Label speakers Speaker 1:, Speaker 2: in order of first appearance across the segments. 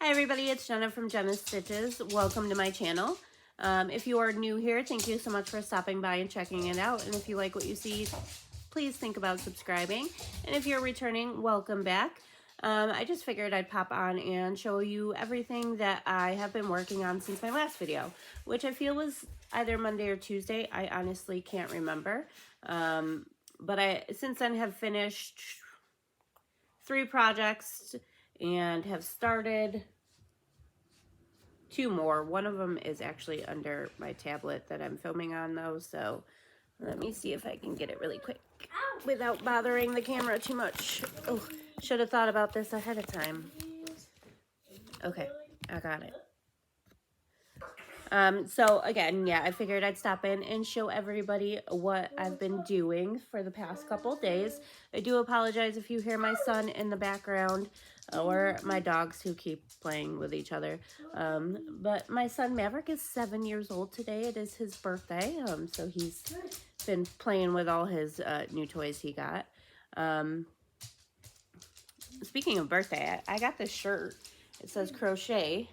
Speaker 1: Hi everybody, it's Jenna from Jenna's Stitches. Welcome to my channel. If you are new here, thank you so much for stopping by and checking it out. And if you like what you see, please think about subscribing. And if you're returning, welcome back. I just figured I'd pop on and show you everything that I have been working on since my last video, which I feel was either Monday or Tuesday. I honestly can't remember. But I since then have finished 3 projects and have started 2 more. One of them is actually under my tablet that I'm filming on though, so let me see if I can get it really quick without bothering the camera too much. Oh, should have thought about this ahead of time. Okay, I got it. So again, yeah, I figured I'd stop in and show everybody what I've been doing for the past couple days. I do apologize if you hear my son in the background or my dogs who keep playing with each other. But my son Maverick is 7 years old today. It is his birthday. So he's been playing with all his new toys he got. Speaking of birthday, I got this shirt. It says crochet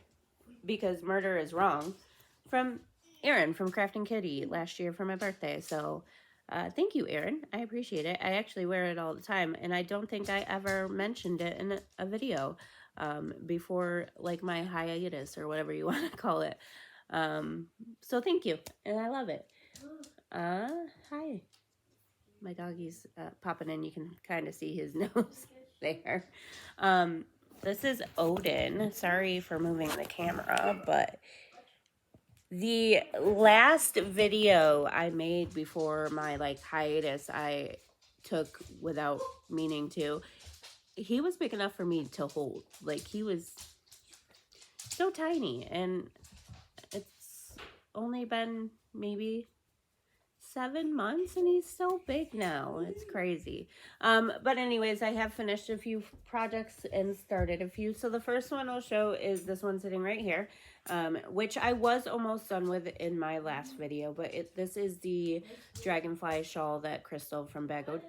Speaker 1: because murder is wrong, from Erin from Crafting Kitty last year for my birthday. So thank you, Erin. I appreciate it. I actually wear it all the time, and I don't think I ever mentioned it in a video before, like my hiatus or whatever you want to call it. So thank you, and I love it. Hi. My doggy's popping in. You can kind of see his nose there. This is Odin. Sorry for moving the camera, but the last video I made before my hiatus I took without meaning to, he was big enough for me to hold. Like, he was so tiny, and it's only been maybe 7 months and he's so big now. It's crazy. But anyways, I have finished a few projects and started a few. So the first one I'll show is this one sitting right here, which I was almost done with in my last video, but this is the dragonfly shawl that Crystal from Bag O'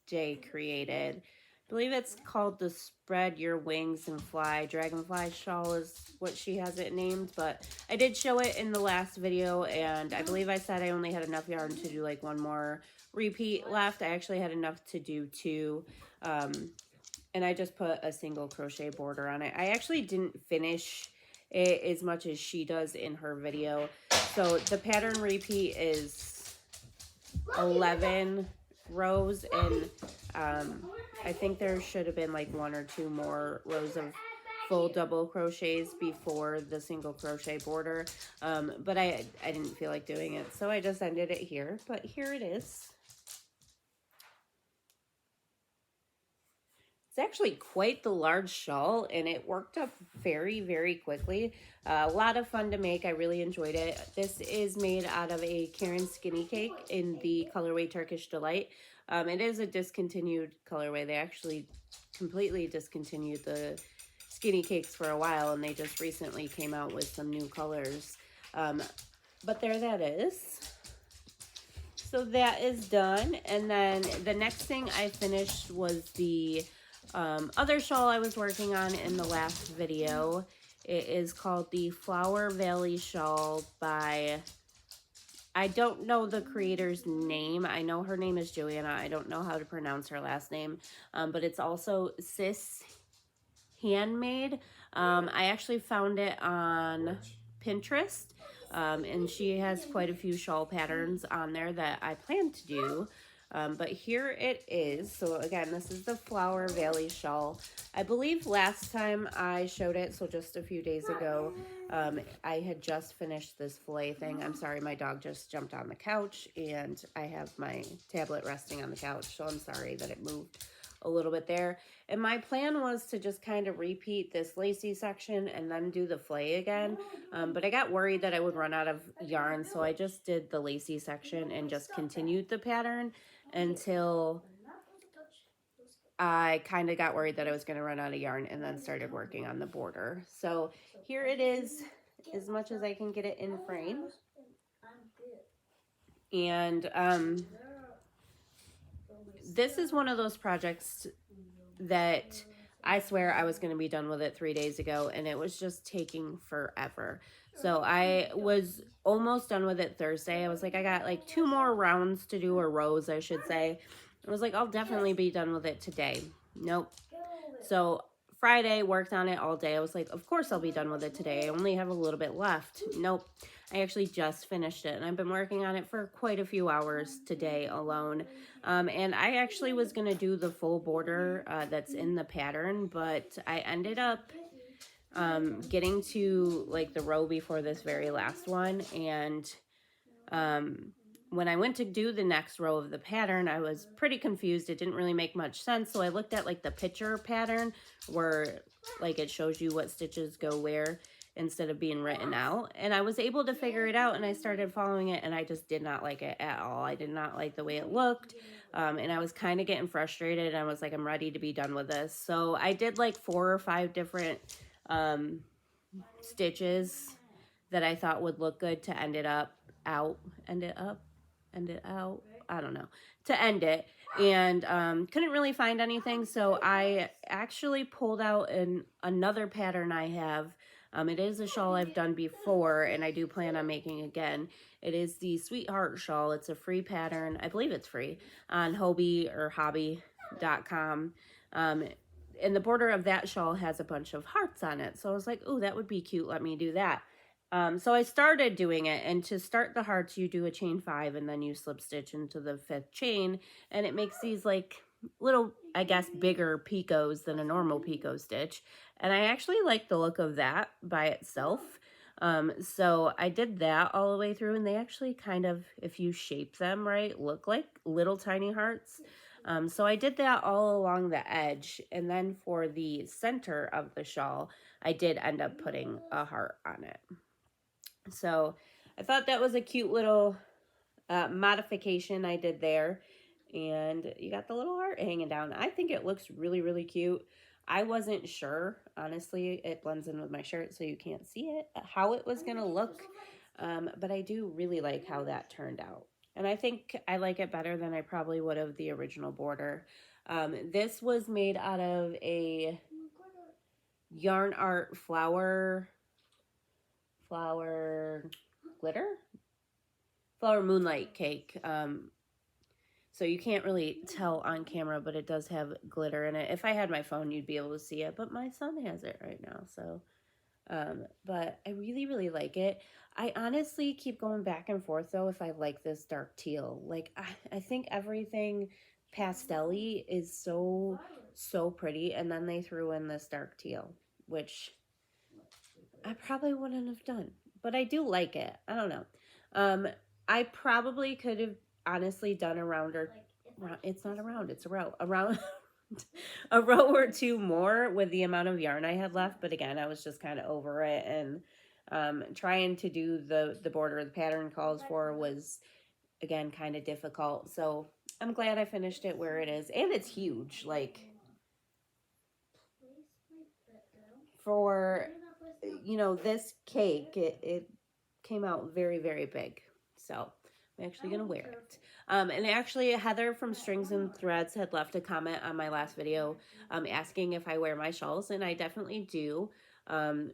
Speaker 1: J created. I believe it's called the Spread Your Wings and Fly Dragonfly Shawl is what she has it named, but I did show it in the last video, and I believe I said I only had enough yarn to do like one more repeat left. I actually had enough to do 2, and I just put a single crochet border on it. I actually didn't finish it as much as she does in her video. So the pattern repeat is 11 rows, and I think there should have been like 1 or 2 more rows of full double crochets before the single crochet border, but I didn't feel like doing it, so I just ended it here. But here it is. It's actually quite the large shawl, and it worked up very, very quickly. A lot of fun to make. I really enjoyed it. This is made out of a Caron Skinny Cake in the colorway Turkish Delight. It is a discontinued colorway. They actually completely discontinued the Skinny Cakes for a while, and they just recently came out with some new colors. But there that is. So that is done. And then the next thing I finished was the other shawl I was working on in the last video. It is called the Flower Valley Shawl by, I don't know the creator's name. I know her name is Joanna. I don't know how to pronounce her last name, but it's also Sis Handmade. I actually found it on Pinterest, and she has quite a few shawl patterns on there that I plan to do. But here it is. So again, this is the Flower Valley shawl. I believe last time I showed it, so just a few days ago, I had just finished this fillet thing. I'm sorry, my dog just jumped on the couch, and I have my tablet resting on the couch, so I'm sorry that it moved a little bit there. And my plan was to just kind of repeat this lacy section and then do the fillet again, but I got worried that I would run out of yarn, so I just did the lacy section and just continued the pattern until I kind of got worried that I was going to run out of yarn, and then started working on the border. So here it is, as much as I can get it in frame. And this is one of those projects that I swear I was going to be done with it 3 days ago, and it was just taking forever. So I was almost done with it Thursday. I was like, I got like 2 more rounds to do, or rows, I should say. I was like, I'll definitely be done with it today. Nope. So Friday, worked on it all day. I was like, of course I'll be done with it today. I only have a little bit left. Nope. I actually just finished it, and I've been working on it for quite a few hours today alone. And I actually was going to do the full border that's in the pattern, but I ended up getting to like the row before this very last one, and when I went to do the next row of the pattern, I was pretty confused. It didn't really make much sense. So I looked at like the picture pattern where like it shows you what stitches go where instead of being written out. And I was able to figure it out, and I started following it, and I just did not like it at all. I did not like the way it looked. And I was kind of getting frustrated. I was like, I'm ready to be done with this. So I did like 4 or 5 different stitches that I thought would look good to end it out, I don't know, to end it. And couldn't really find anything, so I actually pulled out another pattern I have. It is a shawl I've done before, and I do plan on making again. It is the Sweetheart shawl. It's a free pattern. I believe it's free on Hobby or hobby.com. And the border of that shawl has a bunch of hearts on it. So I was like, ooh, that would be cute. Let me do that. So I started doing it, and to start the hearts, you do a chain 5 and then you slip stitch into the 5th chain, and it makes these like little, I guess, bigger picots than a normal picot stitch. And I actually like the look of that by itself. So I did that all the way through, and they actually kind of, if you shape them right, look like little tiny hearts. So I did that all along the edge, and then for the center of the shawl, I did end up putting a heart on it. So I thought that was a cute little modification I did there. And you got the little heart hanging down. I think it looks really, really cute. I wasn't sure, honestly. It blends in with my shirt, so you can't see it, how it was going to look. But I do really like how that turned out. And I think I like it better than I probably would have the original border. This was made out of a Yarn Art flower glitter? Flower moonlight cake. So you can't really tell on camera, but it does have glitter in it. If I had my phone, you'd be able to see it, but my son has it right now. So, but I really, really like it. I honestly keep going back and forth though if I like this dark teal. Like I think everything pastel-y is so pretty, and then they threw in this dark teal, which I probably wouldn't have done, but I do like it. I don't know. I probably could have honestly done a round or it's not a round, it's a row. Around a row or 2 more with the amount of yarn I had left, but again, I was just kind of over it, and trying to do the border the pattern calls for was again kind of difficult. So I'm glad I finished it where it is, and it's huge. Like for this cake, it came out very, very big. So I'm actually going to wear it. And actually, Heather from Strings and Threads had left a comment on my last video asking if I wear my shawls, and I definitely do.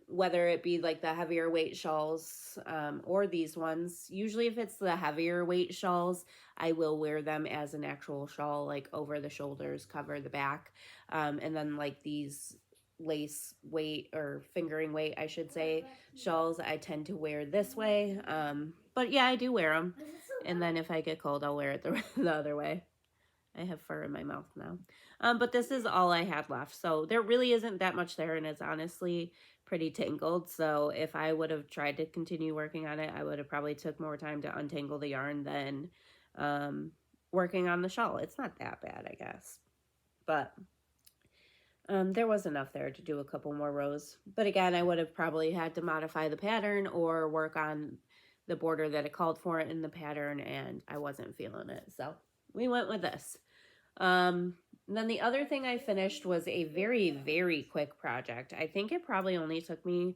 Speaker 1: Whether it be like the heavier weight shawls or these ones. Usually if it's the heavier weight shawls, I will wear them as an actual shawl, like over the shoulders, cover the back. And then like these lace weight or fingering weight, I should say, shawls, I tend to wear this way. But yeah, I do wear them. And then if I get cold, I'll wear it the other way. I have fur in my mouth now. But this is all I had left. So there really isn't that much there, and it's honestly pretty tangled. So if I would have tried to continue working on it, I would have probably took more time to untangle the yarn than working on the shawl. It's not that bad, I guess. But there was enough there to do a couple more rows. But again, I would have probably had to modify the pattern or work on the border that it called for in the pattern, and I wasn't feeling it. So we went with this. Then the other thing I finished was a very, very quick project. I think it probably only took me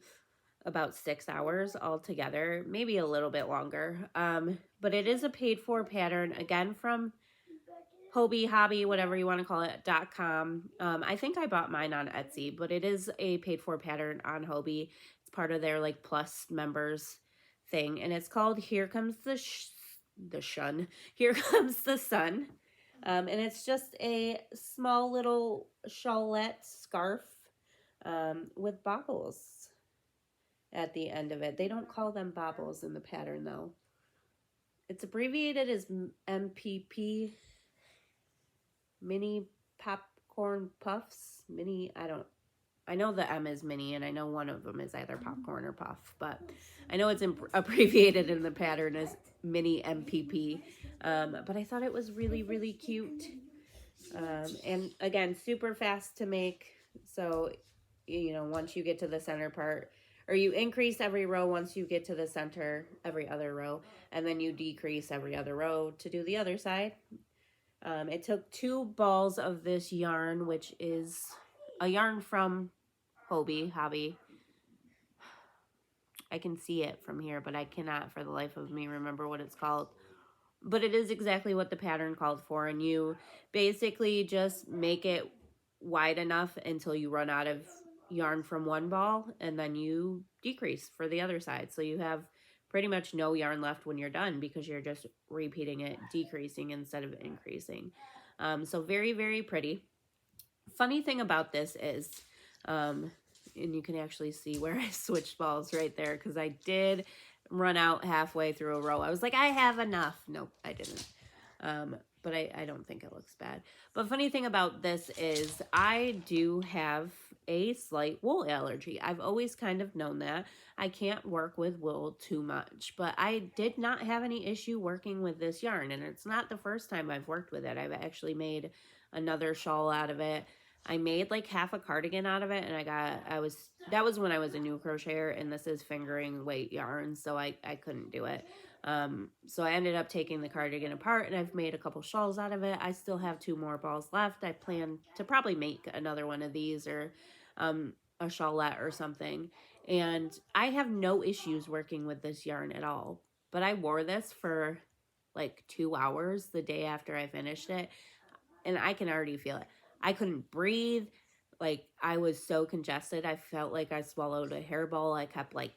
Speaker 1: about 6 hours altogether, maybe a little bit longer. But it is a paid for pattern, again from Hobby, Hobby, whatever you want to call it, .com. I think I bought mine on Etsy, but it is a paid for pattern on Hobby. It's part of their like plus members thing, and it's called Here Comes the Shun. Here Comes the Sun. And it's just a small little shawlette scarf with baubles at the end of it. They don't call them baubles in the pattern though. It's abbreviated as MPP. Mini popcorn puffs. I know the M is mini, and I know one of them is either popcorn or puff, but I know it's abbreviated in the pattern as mini MPP. But I thought it was really, really cute. And again, super fast to make. So, you know, once you get to the center part, or you increase every row once you get to the center, every other row, and then you decrease every other row to do the other side. It took 2 balls of this yarn, which is a yarn from Hobby. I can see it from here, but I cannot for the life of me remember what it's called. But it is exactly what the pattern called for, and you basically just make it wide enough until you run out of yarn from one ball, and then you decrease for the other side. So you have pretty much no yarn left when you're done because you're just repeating it, decreasing instead of increasing. So very, very pretty. Funny thing about this is, and you can actually see where I switched balls right there because I did run out halfway through a row. I was like, I have enough. Nope, I didn't. But I don't think it looks bad. But funny thing about this is I do have a slight wool allergy. I've always kind of known that. I can't work with wool too much, but I did not have any issue working with this yarn, and it's not the first time I've worked with it. I've actually made another shawl out of it. I made like half a cardigan out of it, and that was when I was a new crocheter, and this is fingering weight yarn, so I couldn't do it. So I ended up taking the cardigan apart, and I've made a couple shawls out of it. I still have 2 more balls left. I plan to probably make another one of these, or a shawlette or something. And I have no issues working with this yarn at all. But I wore this for like 2 hours the day after I finished it, and I can already feel it. I couldn't breathe. Like, I was so congested. I felt like I swallowed a hairball. I kept like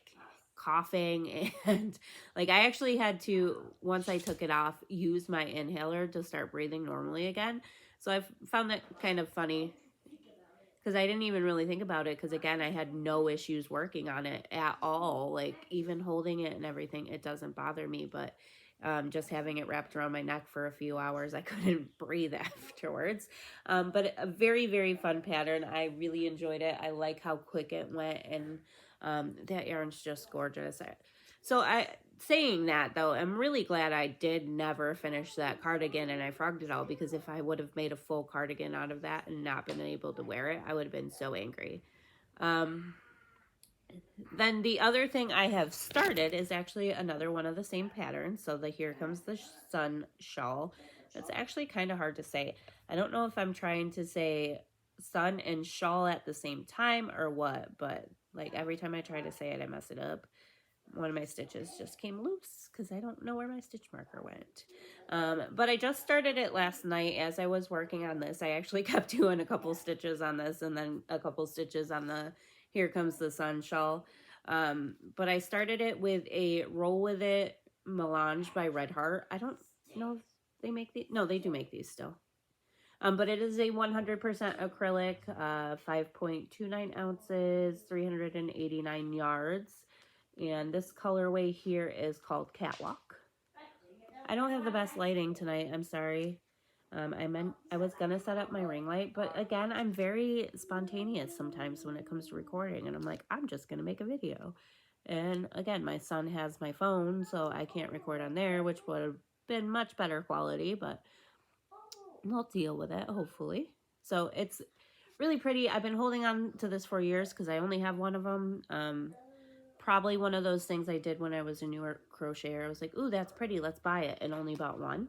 Speaker 1: coughing, and like I actually had to, once I took it off, use my inhaler to start breathing normally again. So I've found that kind of funny because I didn't even really think about it, because again, I had no issues working on it at all. Like, even holding it and everything, it doesn't bother me. But just having it wrapped around my neck for a few hours, I couldn't breathe afterwards. But a very, very fun pattern. I really enjoyed it. I like how quick it went, and that yarn's just gorgeous. Saying that though, I'm really glad I did never finish that cardigan and I frogged it all, because if I would have made a full cardigan out of that and not been able to wear it, I would have been so angry. Then the other thing I have started is actually another one of the same patterns. So the Here Comes the Sun shawl. It's actually kind of hard to say. I don't know if I'm trying to say sun and shawl at the same time or what, but like every time I try to say it, I mess it up. One of my stitches just came loose because I don't know where my stitch marker went. But I just started it last night as I was working on this. I actually kept doing a couple stitches on this and then a couple stitches on the Here Comes the Sun shawl. But I started it with a Roll With It Melange by Red Heart. I don't know if they make these. No, they do make these still. But it is a 100% acrylic, 5.29 ounces, 389 yards. And this colorway here is called Catwalk. I don't have the best lighting tonight. I'm sorry. I was going to set up my ring light, but again, I'm very spontaneous sometimes when it comes to recording. And I'm like, I'm just going to make a video. And again, my son has my phone, so I can't record on there, which would have been much better quality, but we'll deal with it, hopefully. So it's really pretty. I've been holding on to this for years because I only have one of them. Probably one of those things I did when I was a newer crocheter. I was like, ooh, that's pretty, let's buy it, and only bought one.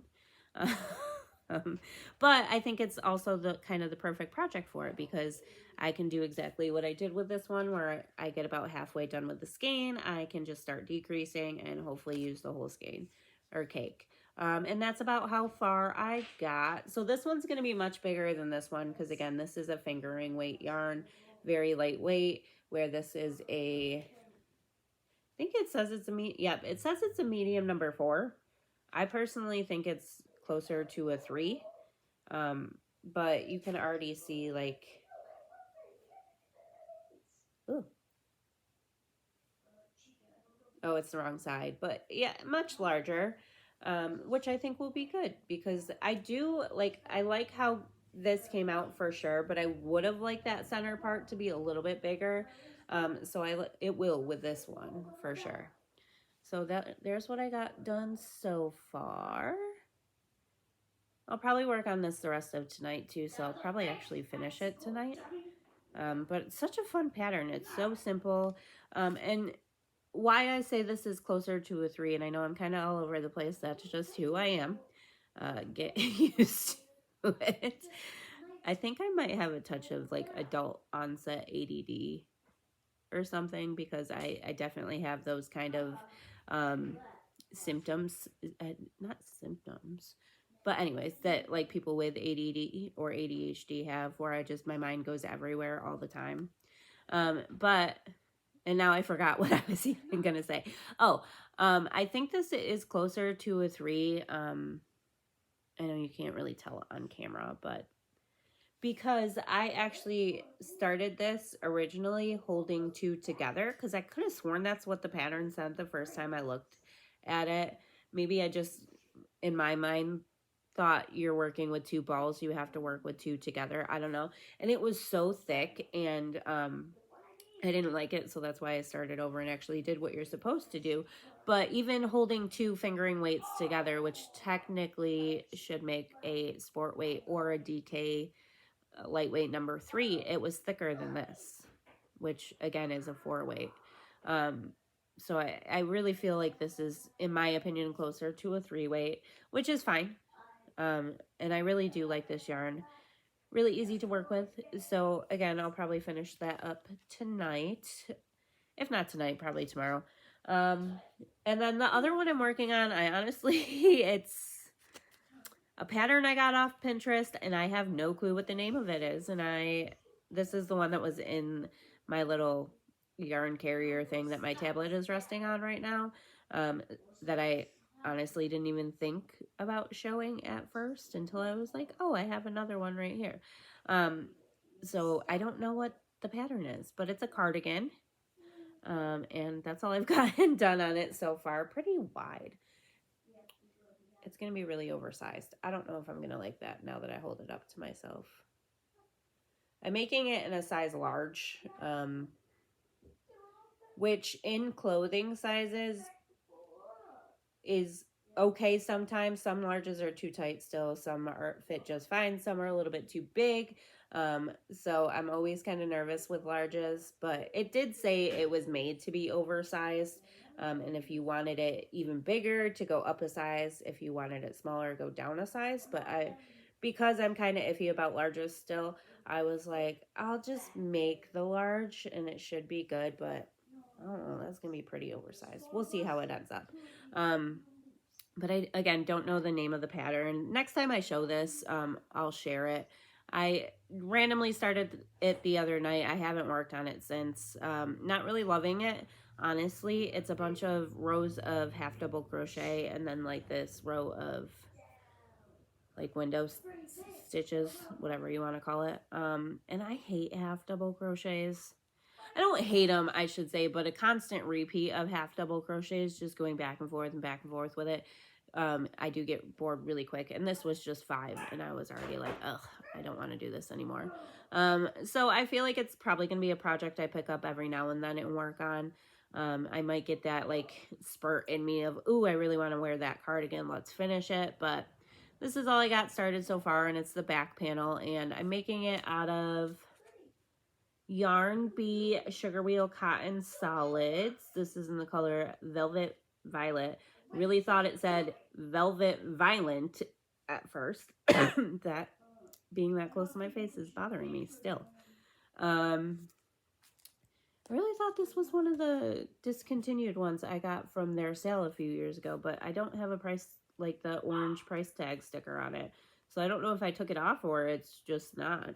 Speaker 1: But I think it's also the kind of the perfect project for it, because I can do exactly what I did with this one, where I get about halfway done with the skein. I can just start decreasing and hopefully use the whole skein or cake. And that's about how far I got. So this one's going to be much bigger than this one because, again, this is a fingering weight yarn, very lightweight, where this is a, I think it says it's it says it's a medium number 4. I personally think it's closer to a 3. But you can already see, like, ooh. Oh, it's the wrong side. But yeah, much larger, which I think will be good because I like how this came out for sure, but I would have liked that center part to be a little bit bigger. So it will with this one for sure. So there's what I got done so far. I'll probably work on this the rest of tonight too, so I'll probably actually finish it tonight. But it's such a fun pattern. It's so simple. And why I say this is closer to a 3, and I know I'm kind of all over the place, that's just who I am. Get used to it. I think I might have a touch of like adult onset ADD or something because I definitely have those kind of symptoms, not symptoms, but anyways, that like people with ADD or ADHD have, where my mind goes everywhere all the time. And now I forgot what I was even going to say. I think this is closer to a 3. I know you can't really tell on camera, but because I actually started this originally holding 2 together, because I could have sworn that's what the pattern said the first time I looked at it. Maybe I just, in my mind, thought you're working with 2 balls, you have to work with 2 together. I don't know. And it was so thick, and I didn't like it, so that's why I started over and actually did what you're supposed to do. But even holding 2 fingering weights together, which technically should make a sport weight or a DK lightweight number 3, it was thicker than this, which again is a 4 weight. So I really feel like this is, in my opinion, closer to a 3 weight, which is fine. And I really do like this yarn. Really easy to work with. So again, I'll probably finish that up tonight. If not tonight, probably tomorrow. And then the other one I'm working on, I honestly, it's a pattern I got off Pinterest, and I have no clue what the name of it is. And this is the one that was in my little yarn carrier thing that my tablet is resting on right now, that I honestly didn't even think about showing at first until I was like, oh, I have another one right here. So I don't know what the pattern is, but it's a cardigan. And that's all I've gotten done on it so far. Pretty wide. It's going to be really oversized. I don't know if I'm going to like that now that I hold it up to myself. I'm making it in a size large, which in clothing sizes is okay sometimes. Some larges are too tight still. Some fit just fine. Some are a little bit too big. So I'm always kind of nervous with larges, but it did say it was made to be oversized. And if you wanted it even bigger, to go up a size. If you wanted it smaller, go down a size. But because I'm kind of iffy about larges still, I was like, I'll just make the large and it should be good. But I don't know, that's going to be pretty oversized. We'll see how it ends up. But I, again, don't know the name of the pattern. Next time I show this, I'll share it. I randomly started it the other night. I haven't worked on it since. Not really loving it, honestly. It's a bunch of rows of half double crochet and then like this row of like window stitches, whatever you want to call it. And I hate half double crochets. I don't hate them, I should say, but a constant repeat of half double crochets, just going back and forth with it. I do get bored really quick, and this was just 5, and I was already like, ugh, I don't want to do this anymore. So I feel like it's probably going to be a project I pick up every now and then and work on. I might get that like spurt in me of, ooh, I really want to wear that cardigan, let's finish it. But this is all I got started so far, and it's the back panel, and I'm making it out of Yarn Bee Sugar Wheel Cotton Solids. This is in the color Velvet Violet. Really thought it said Velvet Violent at first. That being that close to my face is bothering me still. I really thought this was one of the discontinued ones I got from their sale a few years ago, but I don't have a price like the orange price tag sticker on it. So I don't know if I took it off or it's just not.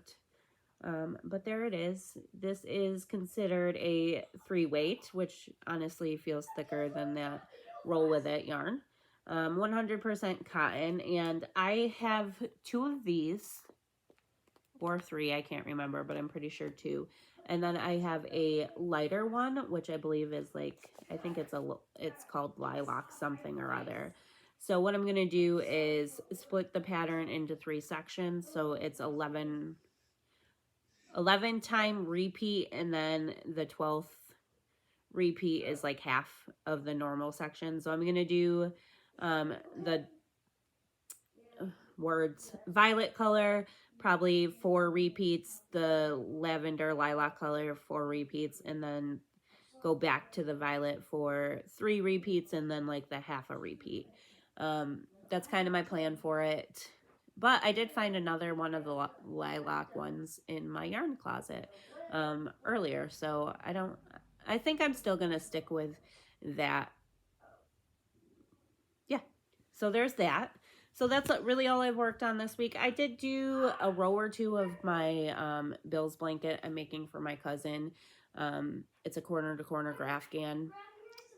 Speaker 1: But there it is. This is considered a 3-weight, which honestly feels thicker than that Roll With It yarn. 100% cotton, and I have 2 of these, or 3, I can't remember, but I'm pretty sure 2. And then I have a lighter one, which I believe is like, I think it's called Lilac something or other. So what I'm going to do is split the pattern into 3 sections. So it's 11 time repeat, and then the 12th repeat is like half of the normal section. So I'm going to do the words violet color, probably 4 repeats, the lavender lilac color 4 repeats, and then go back to the violet for 3 repeats, and then like the half a repeat. That's kind of my plan for it. But I did find another one of the lilac ones in my yarn closet earlier, so I think I'm still gonna stick with that. Yeah, so there's that. So that's really all I've worked on this week. I did do a row or 2 of my Bill's blanket I'm making for my cousin. It's a corner-to-corner Grafghan,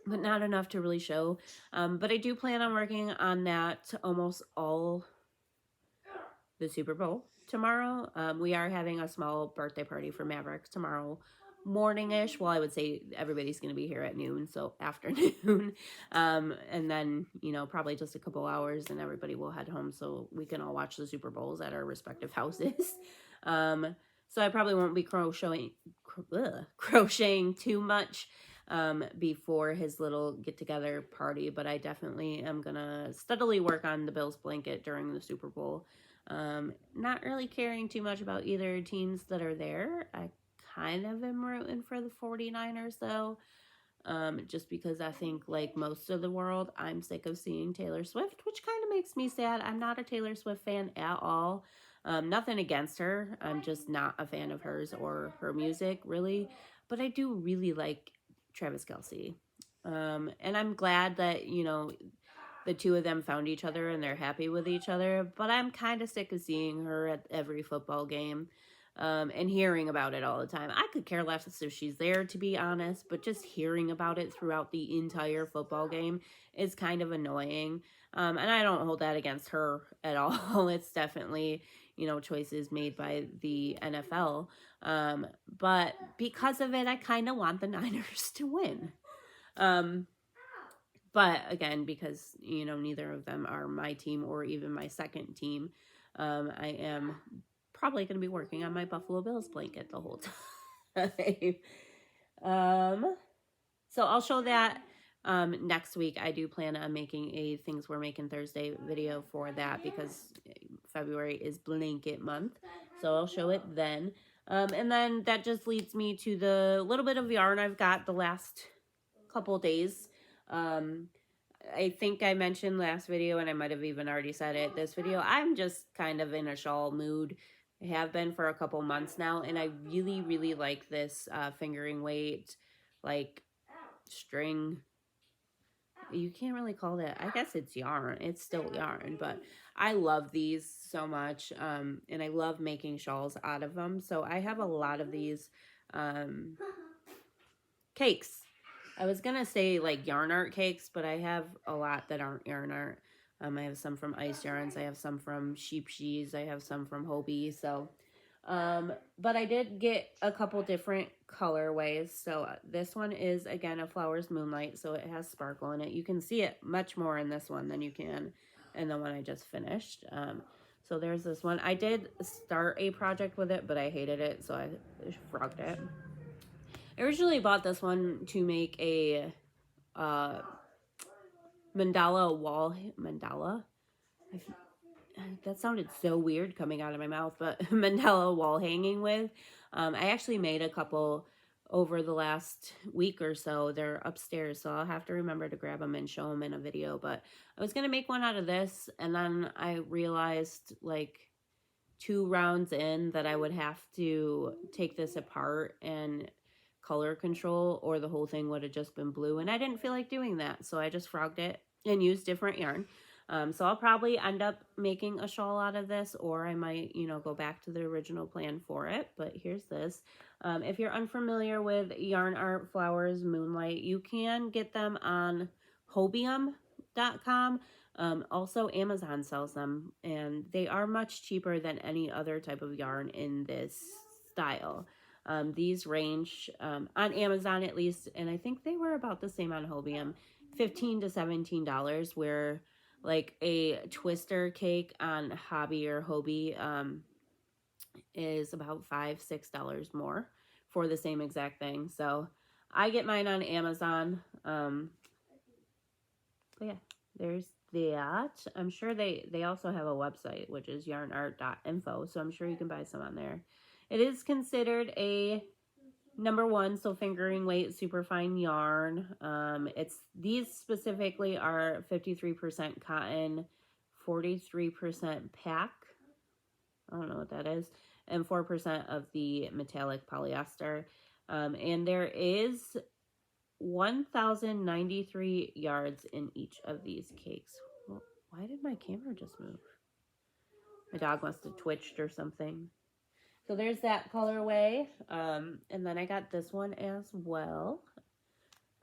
Speaker 1: but not enough to really show. But I do plan on working on that almost all the Super Bowl tomorrow. We are having a small birthday party for Maverick tomorrow morning-ish. Well, I would say everybody's going to be here at noon, so afternoon. And then, you know, probably just a couple hours and everybody will head home so we can all watch the Super Bowls at our respective houses. So I probably won't be crocheting too much before his little get-together party, but I definitely am going to steadily work on the Bills blanket during the Super Bowl. Not really caring too much about either teams that are there. I kind of am rooting for the 49ers though, just because I think, like most of the world, I'm sick of seeing Taylor Swift, which kind of makes me sad. I'm not a Taylor Swift fan at all. Nothing against her. I'm just not a fan of hers or her music, really. But I do really like Travis Kelce. And I'm glad that, you know, the 2 of them found each other and they're happy with each other. But I'm kind of sick of seeing her at every football game and hearing about it all the time. I could care less if she's there, to be honest, but just hearing about it throughout the entire football game is kind of annoying. And I don't hold that against her at all. It's definitely, you know, choices made by the NFL. But because of it, I kind of want the Niners to win. But again, because, you know, neither of them are my team or even my second team, I am probably going to be working on my Buffalo Bills blanket the whole time. So I'll show that next week. I do plan on making a Things We're Making Thursday video for that because February is blanket month. So I'll show it then. And then that just leads me to the little bit of yarn I've got the last couple days. I think I mentioned last video, and I might have even already said it this video, I'm just kind of in a shawl mood. I have been for a couple months now, and I really, really like this fingering weight, like string. You can't really call that, I guess it's yarn. It's still yarn, but I love these so much, and I love making shawls out of them. So I have a lot of these cakes. I was going to say like yarn art cakes, but I have a lot that aren't yarn art. I have some from Ice Yarns. I have some from Sheep Shees. I have some from Hobie. So, but I did get a couple different colorways. So this one is, again, a Flowers Moonlight. So it has sparkle in it. You can see it much more in this one than you can in the one I just finished. So there's this one. I did start a project with it, but I hated it. So I frogged it. I originally bought this one to make a mandala. That sounded so weird coming out of my mouth, but mandala wall hanging with. I actually made a couple over the last week or so. They're upstairs, so I'll have to remember to grab them and show them in a video. But I was going to make one out of this, and then I realized like 2 rounds in that I would have to take this apart and color control, or the whole thing would have just been blue, and I didn't feel like doing that, so I just frogged it and used different yarn. So I'll probably end up making a shawl out of this, or I might, you know, go back to the original plan for it. But here's this. If you're unfamiliar with Yarn Art Flowers Moonlight, you can get them on Hobium.com. Also, Amazon sells them, and they are much cheaper than any other type of yarn in this style. These range on Amazon at least, and I think they were about the same on Hobium, $15 to $17, where like a twister cake on Hobby or Hobie is about $5-6 more for the same exact thing. So I get mine on Amazon. But yeah, there's that. I'm sure they also have a website, which is yarnart.info, so I'm sure you can buy some on there. It is considered a #1, so fingering weight, super fine yarn. These specifically are 53% cotton, 43% pack. I don't know what that is, and 4% of the metallic polyester. And there is 1,093 yards in each of these cakes. Well, why did my camera just move? My dog must have twitched or something. So there's that colorway. And then I got this one as well.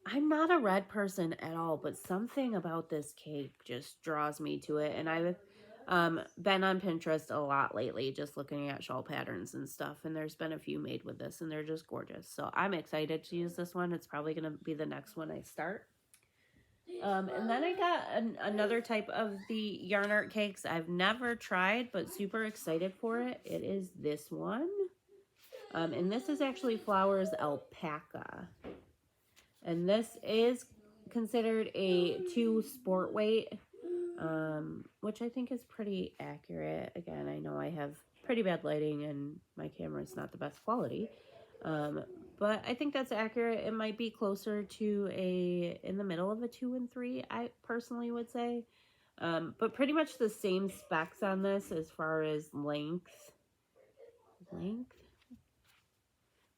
Speaker 1: I'm not a red person at all, but something about this cake just draws me to it. And I've been on Pinterest a lot lately, just looking at shawl patterns and stuff. And there's been a few made with this, and they're just gorgeous. So I'm excited to use this one. It's probably going to be the next one I start. And then I got another type of the yarn art cakes I've never tried, but super excited for it. It is this one. And this is actually Flowers Alpaca. And this is considered a 2 sport weight, which I think is pretty accurate. Again, I know I have pretty bad lighting and my camera is not the best quality. But I think that's accurate. It might be closer to in the middle of a 2 and 3, I personally would say. But pretty much the same specs on this as far as length.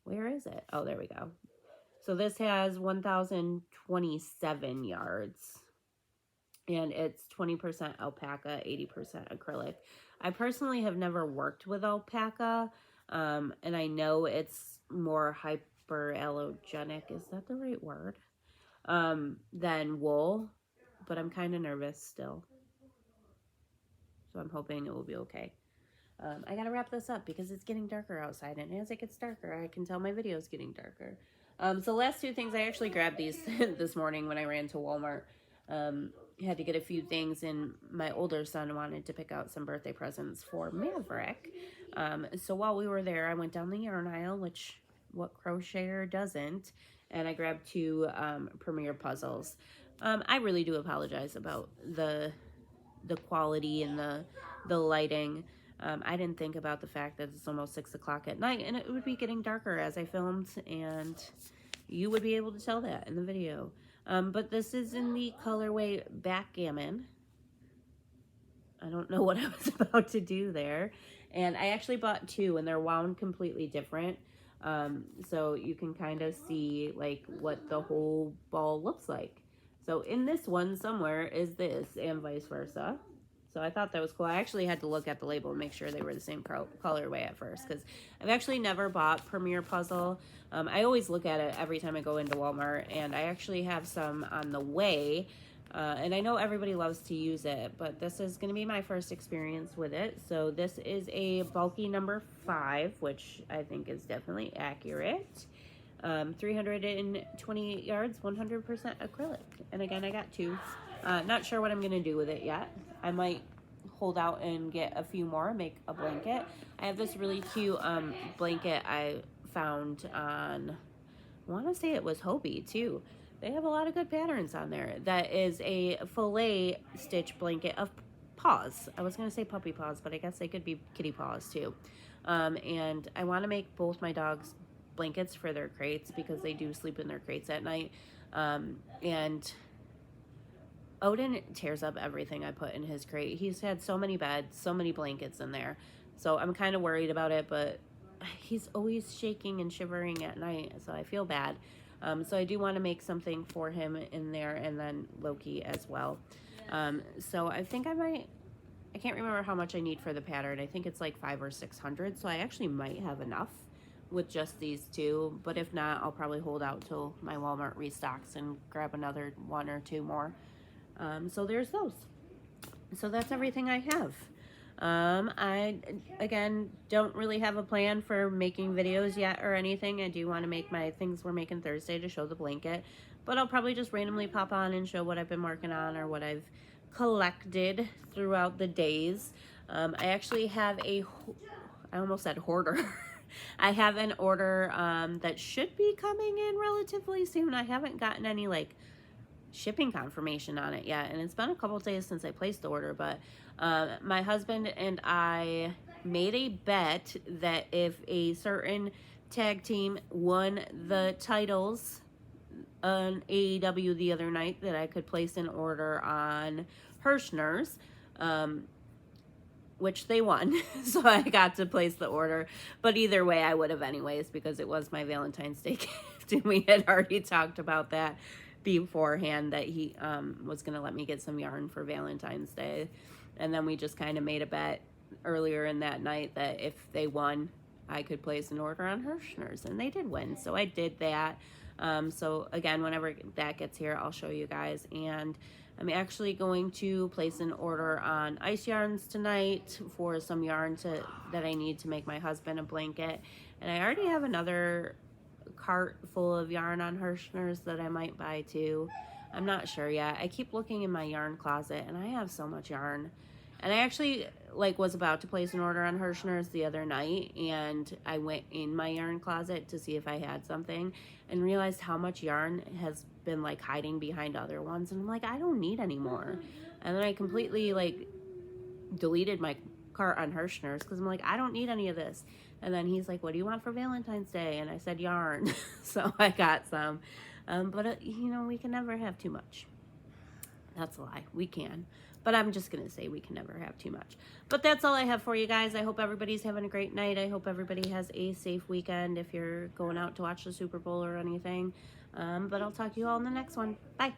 Speaker 1: Where is it? Oh, there we go. So this has 1,027 yards. And it's 20% alpaca, 80% acrylic. I personally have never worked with alpaca. And I know it's more hyperallergenic, is that the right word? Than wool, but I'm kind of nervous still. So I'm hoping it will be okay. I gotta wrap this up because it's getting darker outside, and as it gets darker, I can tell my video is getting darker. So last 2 things, I actually grabbed these this morning when I ran to Walmart. Had to get a few things, and my older son wanted to pick out some birthday presents for Maverick. So while we were there, I went down the yarn aisle, which what crocheter doesn't, and I grabbed 2 Premier puzzles. I really do apologize about the quality and the lighting. I didn't think about the fact that it's almost 6 o'clock at night, and it would be getting darker as I filmed, and you would be able to tell that in the video. But this is in the colorway Backgammon. I don't know what I was about to do there. And I actually bought 2, and they're wound completely different. So you can kind of see like what the whole ball looks like. So in this one somewhere is this, and vice versa. So I thought that was cool. I actually had to look at the label and make sure they were the same colorway at first, because I've actually never bought Premier Puzzle. I always look at it every time I go into Walmart, and I actually have some on the way. And I know everybody loves to use it, but this is going to be my first experience with it. So this is a bulky number 5, which I think is definitely accurate. 320 yards, 100% acrylic. And again, I got 2. Not sure what I'm going to do with it yet. I might hold out and get a few more, make a blanket. I have this really cute blanket I found on, I want to say it was Hobie too. They have a lot of good patterns on there. That is a fillet stitch blanket of paws. I was going to say puppy paws, but I guess they could be kitty paws too. And I want to make both my dogs blankets for their crates because they do sleep in their crates at night. And Odin tears up everything I put in his crate. He's had so many beds, so many blankets in there. So I'm kind of worried about it, but he's always shaking and shivering at night, so I feel bad. So I do want to make something for him in there, and then Loki as well. So I think I can't remember how much I need for the pattern. I think it's like 500 or 600. So I actually might have enough with just these two, but if not, I'll probably hold out till my Walmart restocks and grab another 1 or 2 more. So there's those. So that's everything I have. I, again, don't really have a plan for making videos yet or anything. I do want to make my things we're making Thursday to show the blanket, but I'll probably just randomly pop on and show what I've been working on or what I've collected throughout the days. I actually have I almost said hoarder. I have an order that should be coming in relatively soon. I haven't gotten any like shipping confirmation on it yet, and it's been a couple days since I placed the order, but my husband and I made a bet that if a certain tag team won the titles on AEW the other night, that I could place an order on Hirschner's, which they won. So I got to place the order, but either way I would have anyways, because it was my Valentine's Day gift, and we had already talked about that beforehand, that he was going to let me get some yarn for Valentine's Day. And then we just kind of made a bet earlier in that night that if they won, I could place an order on Hirschner's, and they did win. So I did that. So again, whenever that gets here, I'll show you guys. And I'm actually going to place an order on Ice Yarns tonight for some yarn that I need to make my husband a blanket. And I already have another cart full of yarn on Hirschner's that I might buy too. I'm not sure yet. I keep looking in my yarn closet, and I have so much yarn. And I actually was about to place an order on Hirschner's the other night, and I went in my yarn closet to see if I had something and realized how much yarn has been hiding behind other ones, and I'm like, I don't need any more. And then I completely deleted my cart on Hirschner's because I'm like, I don't need any of this. And then he's like, what do you want for Valentine's Day? And I said yarn. So I got some. But we can never have too much. That's a lie. We can. But I'm just going to say we can never have too much. But that's all I have for you guys. I hope everybody's having a great night. I hope everybody has a safe weekend if you're going out to watch the Super Bowl or anything. But I'll talk to you all in the next one. Bye.